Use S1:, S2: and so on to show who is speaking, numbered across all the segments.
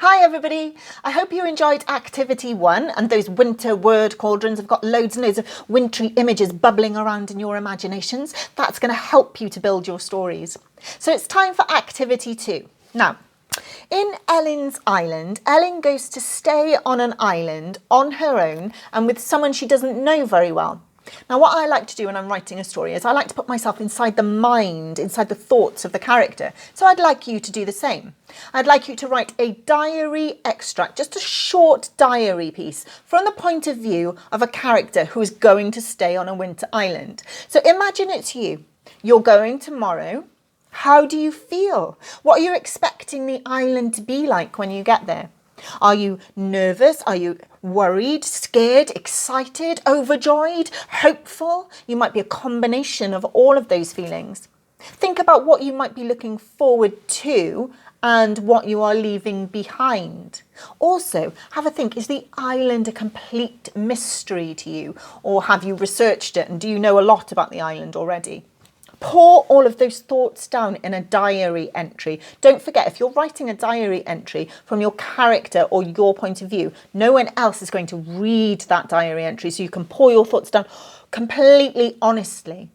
S1: Hi everybody, I hope you enjoyed activity 1 and those winter word cauldrons have got loads and loads of wintry images bubbling around in your imaginations. That's going to help you to build your stories. So it's time for activity 2. Now, in Ellen's Island, Ellen goes to stay on an island on her own and with someone she doesn't know very well. Now, what I like to do when I'm writing a story is I like to put myself inside the mind, inside the thoughts of the character. So I'd like you to do the same. I'd like you to write a diary extract, just a short diary piece from the point of view of a character who is going to stay on a winter island. So imagine it's you. You're going tomorrow. How do you feel? What are you expecting the island to be like when you get there? Are you nervous? Are you worried, scared, excited, overjoyed, hopeful? You might be a combination of all of those feelings. Think about what you might be looking forward to and what you are leaving behind. Also, have a think, is the island a complete mystery to you? Or have you researched it and do you know a lot about the island already? Pour all of those thoughts down in a diary entry. Don't forget, if you're writing a diary entry from your character or your point of view, no one else is going to read that diary entry, so you can pour your thoughts down completely honestly.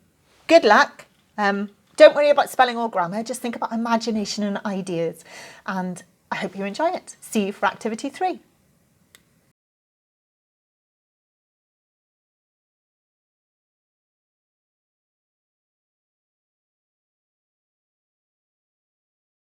S1: Good luck. Don't worry about spelling or grammar, just think about imagination and ideas. And I hope you enjoy it. See you for activity 3.